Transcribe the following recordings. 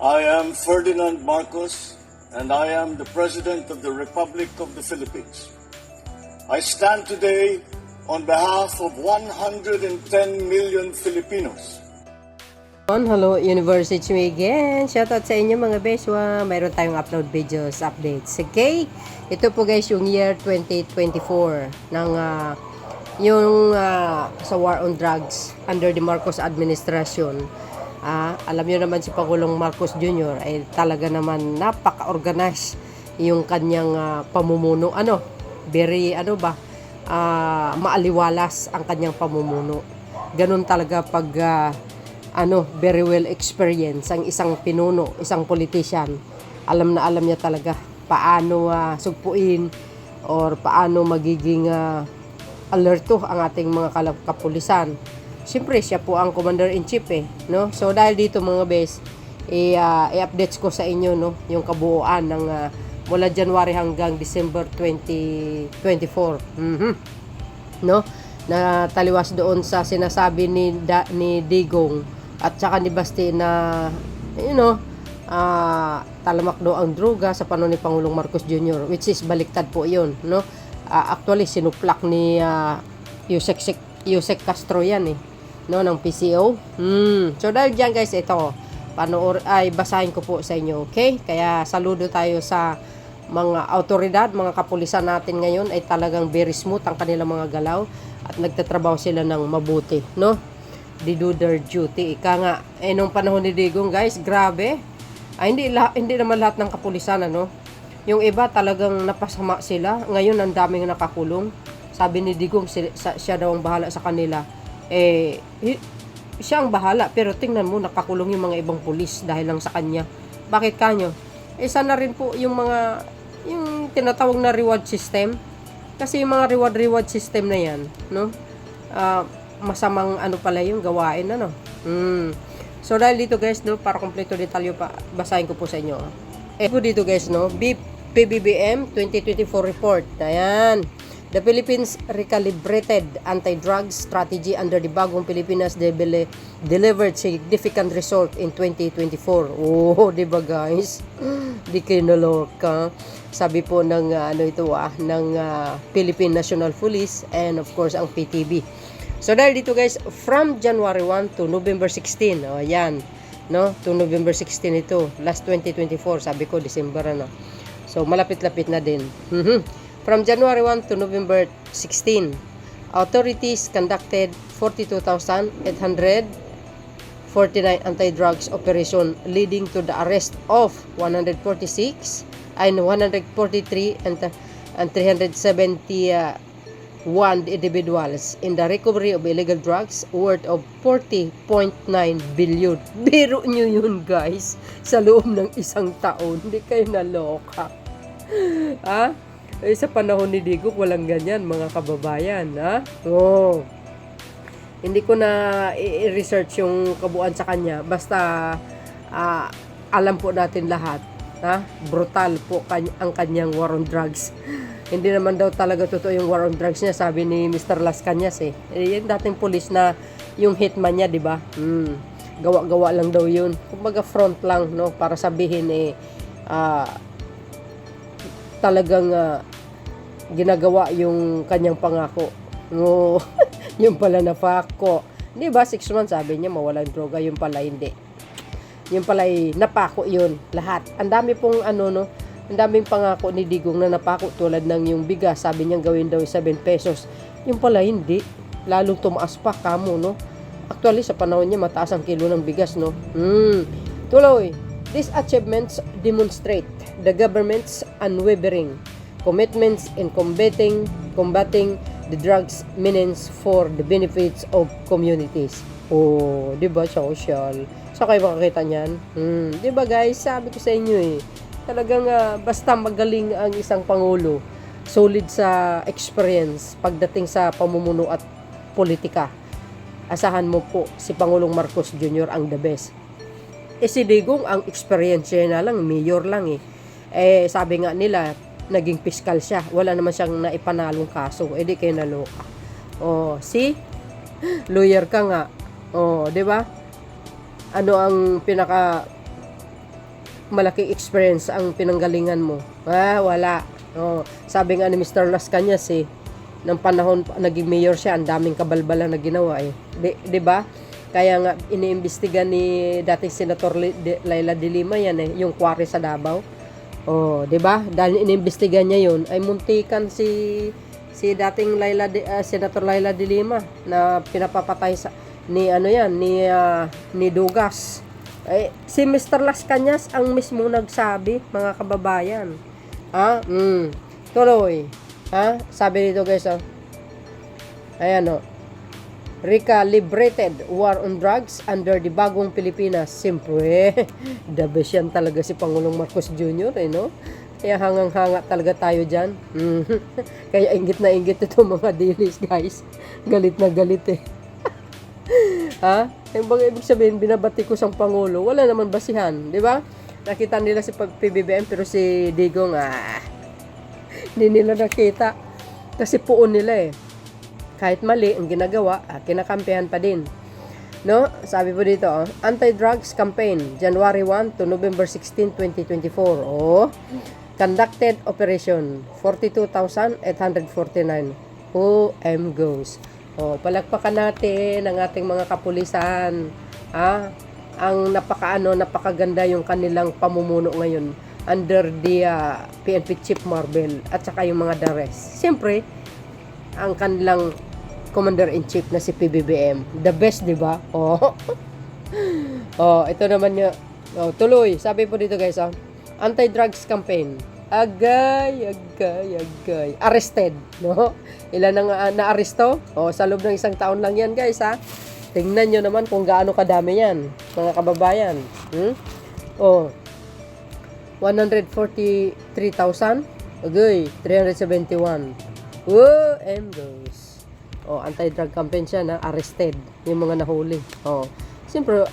I am Ferdinand Marcos, and I am the President of the Republic of the Philippines. I stand today on behalf of 110 million Filipinos. Hello, University again. Shoutout sa inyo mga beswa. Mayroon tayong upload videos, updates. Okay? Ito po guys yung year 2024 ng sa war on drugs under the Marcos administration. Alam niyo naman si Pangulong Marcos Jr. ay talaga naman napaka-organized yung kanyang pamumuno. Very maaliwalas ang kanyang pamumuno. Ganun talaga pag very well experienced ang isang pinuno, isang politician. Alam na alam niya talaga paano sugpuin or paano magiging alerto ang ating mga kapulisan. Siyempre, siya po ang Commander-in-Chief no? So, dahil dito mga bes, i-updates ko sa inyo, no? Yung kabuuan ng mula January hanggang December 2024. No? Na taliwas doon sa sinasabi ni Digong at saka ni Basti na, talamak daw ang droga sa panahon ni Pangulong Marcos Jr. Which is baliktad po yun, no? Actually, sinuplak ni Yusek Castro yan no, ng PCO. So dahil dyan guys, ito basahin ko po sa inyo, okay? Kaya saludo tayo sa mga autoridad, mga kapulisan natin ngayon ay talagang very smooth ang kanilang mga galaw at nagtatrabaho sila ng mabuti, no? They do their duty. Ika nga, nung panahon ni Digong guys, grabe. Hindi naman lahat ng kapulisan, yung iba talagang napasama sila. Ngayon ang daming nakakulong. Sabi ni Digong siya daw ang bahala sa kanila. Siya ang bahala, pero tingnan mo, nakakulong yung mga ibang pulis dahil lang sa kanya. Bakit kanyo? Sana rin po yung tinatawag na reward system. Kasi yung mga reward system na yan, no? Masamang pala yung gawain, So dahil dito guys, no, para kompleto detalyo pa, basahin ko po sa inyo. Dito guys, no, PBBM 2024 report. Ayan. The Philippines recalibrated anti-drugs strategy under the bagong Pilipinas delivered significant result in 2024. Oh, di ba guys? Di kayo naloka. Sabi po ng ng Philippine National Police and of course ang PTB. So dahil dito guys, from January 1 to November 16, ayan, no? To November 16 ito, last 2024, sabi ko December So malapit-lapit na din. From January 1 to November 16, authorities conducted 42,849 anti-drugs operation leading to the arrest of 143 and 371 individuals in the recovery of illegal drugs worth of 40.9 billion. Biro nyo yun guys, sa loob ng isang taon. Hindi kayo naloka. Sa panahon ni Digong, walang ganyan, mga kababayan, Hindi ko na i-research yung kabuuan sa kanya. Basta, alam po natin lahat, brutal po ang kanyang war on drugs. Hindi naman daw talaga totoo yung war on drugs niya, sabi ni Mr. Las Cañas, Yung dating pulis na, yung hitman niya, di ba? Gawa-gawa lang daw yun. Kumbaga front lang, no? Para sabihin, talagang ginagawa yung kanyang pangako. No, yung pala na pako. Di ba 6 months sabi niya mawalan droga, yung pala hindi. Yung pala napako yun lahat. Ang dami pong ang daming pangako ni Digong na napako tulad ng yung bigas, sabi niya gawin daw 7 pesos. Yung pala hindi. Lalong tumaas pa kamo, no? Actually sa panahon niya mataas ang kilo ng bigas, no? Tuloy. These achievements demonstrate the government's unwavering commitments in combating the drugs menace for the benefits of communities. Oh, di ba social? So kayo makakita niyan? Di ba guys, sabi ko sa inyo talagang basta magaling ang isang pangulo, solid sa experience pagdating sa pamumuno at politika. Asahan mo po si Pangulong Marcos Jr. ang the best. Si Digong ang experience na lang, mayor lang sabi nga nila naging piskal siya. Wala naman siyang naipanalong kaso. Di kayo naloka. Lawyer ka nga. 'Di ba? Ano ang pinaka malaking experience ang pinanggalingan mo. Wala. Sabi nga ni Mr. Las Cañas ng panahon naging mayor siya, ang daming kabalbalan na ginawa Di ba? Kaya nga iniimbestiga ni dating Senator Laila de Lima yan yung quarry sa Davao. Di ba? Dahil iniimbestiga niya yun, ay muntikan si dating Senator Laila de Lima na pinapapatay ni Dugas. Si Mr. Las Cañas ang mismo nagsabi, mga kababayan. Tuloy. Sabi dito guys, ayan recalibrated war on drugs under the bagong Pilipinas. Siyempre, the best yan talaga si Pangulong Marcos Jr. no? Kaya hangang-hanga talaga tayo dyan. Kaya inggit na inggit ito mga dilis guys. Galit na galit Yung bang ibig sabihin, binabati ko sang Pangulo, wala naman basihan, di ba? Nakita nila si PBBM pero si Digong, hindi nila nakita. Kasi puon nila Kahit mali ang ginagawa, kinakampihan pa din. No? Sabi po dito, anti-drugs campaign, January 1 to November 16, 2024. Conducted operation, 42,849. goes. Palakpakan natin ang ating mga kapulisan. Ang napakaganda yung kanilang pamumuno ngayon under the PNP Chief Marbel at saka yung mga dares. Siyempre, ang kanilang Commander-in-Chief na si PBBM. The best, di ba? Ito naman niya. Tuloy. Sabi po dito guys, anti-drugs campaign. Agay. Arrested, no? Ilan ang na-aresto? Sa loob ng isang taon lang yan, guys, Tingnan nyo naman kung gaano kadami yan, mga kababayan. 143,000. Agay, 371. Goes. Anti-drug campaign siya na arrested yung mga nahuli. Siyempre,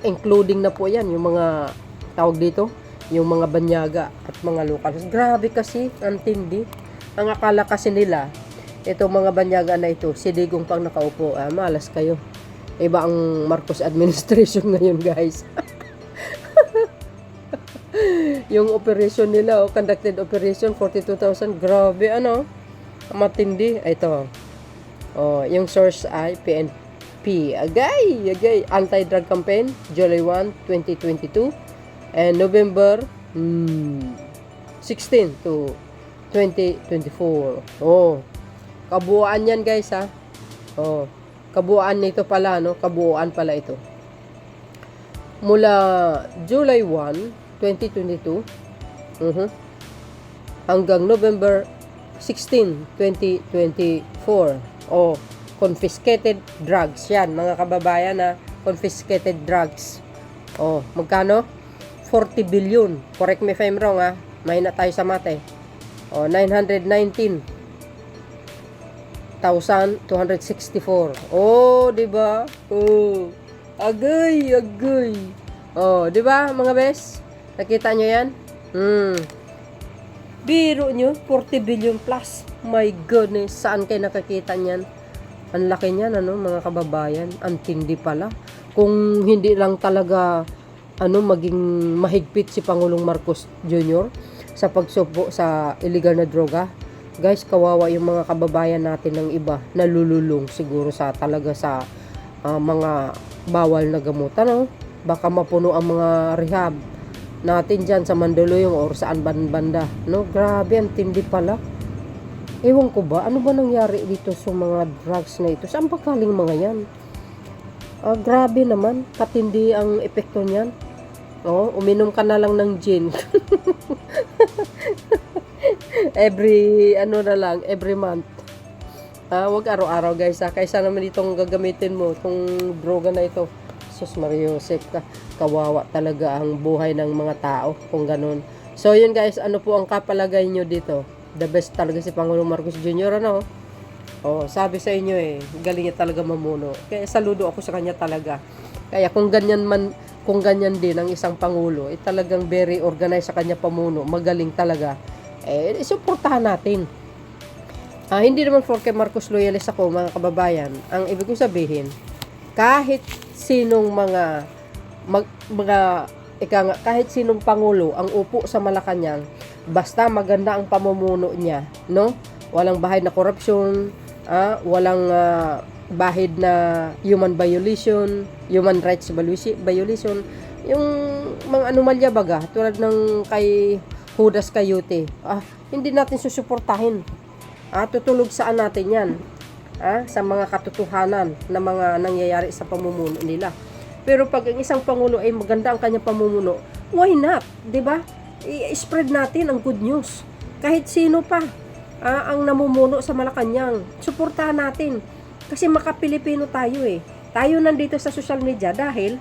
including na po yan yung mga tawag dito, yung mga banyaga at mga locals. Grabe kasi, ang tindi. Ang akala kasi nila, itong mga banyaga na ito, si Digong pang nakaupo. Malas kayo. Iba ang Marcos administration ngayon, guys. Yung operation nila, conducted operation, 42,000. Grabe, matindi. Ito. Yung source ay PNP. Agay. Anti-drug campaign, July 1, 2022. And November 16 to 2024. Kabuuan yan guys kabuuan nito pala kabuuan pala ito. Mula July 1, 2022 hanggang November 16, 2024. Confiscated drugs yan mga kababayan confiscated drugs. Magkano? 40 billion. Correct me if I'm wrong mahina tayo sa mate. 919,264. Di ba? Agay. Di ba mga bes? Nakita nyo yan? Biro nyo, 40 billion plus. My goodness, saan kayo nakakita niyan? Ang laki niyan, mga kababayan. Ang tindi pala. Kung hindi lang talaga, maging mahigpit si Pangulong Marcos Jr. sa pagsubo sa illegal na droga. Guys, kawawa yung mga kababayan natin ng iba. Nalululong siguro talaga sa mga bawal na gamot. Baka mapuno ang mga rehab natin dyan sa Mandaluyong or saan banda. Grabe, ang tindi pala. Ewan ko ba, ano ba nangyari dito sa mga drugs na ito? Saan ba galing mga yan? Grabe naman, katindi ang epekto niyan. Uminom ka na lang ng gin. every month. Wag araw-araw guys kaysa naman itong gagamitin mo, itong droga na ito. Sus Mario Joseph, kawawa talaga ang buhay ng mga tao kung ganun. So yun guys, ano po ang kapalagay nyo dito? The best talaga si Pangulong Marcos Jr. Sabi sa inyo galing niya talaga mamuno. Kaya saludo ako sa kanya talaga. Kaya kung ganyan din ang isang pangulo, talagang very organized sa kanya pamuno, magaling talaga. Suportahan natin. Hindi naman porque Marcos loyalist ako mga kababayan. Ang ibig ko sabihin, kahit sinong mga ika nga, kahit sinong pangulo ang upo sa Malacanang, basta maganda ang pamumuno niya, no? Walang bahid na korupsyon, walang bahid na human violation, human rights violation, yung mga anomalya baga, tulad ng kay Judas Cayute, hindi natin susuportahin. Tutulog saan natin yan? Sa mga katotohanan na mga nangyayari sa pamumuno nila. Pero pag ang isang pangulo ay maganda ang kanyang pamumuno, why not? 'Di ba? I-spread natin ang good news. Kahit sino pa ang namumuno sa Malacanang, suportahan natin. Kasi maka-Pilipino tayo eh. Tayo nandito sa social media dahil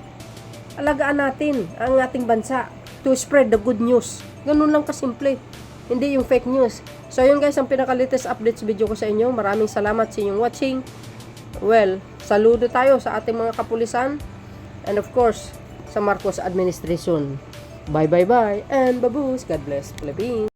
alagaan natin ang ating bansa to spread the good news. Ganun lang kasimple. Hindi yung fake news. So yun guys, ang pinaka-latest updates video ko sa inyo. Maraming salamat sa inyong watching. Well, saludo tayo sa ating mga kapulisan. And of course, sa Marcos administration. Bye bye bye and babush. God bless Philippines.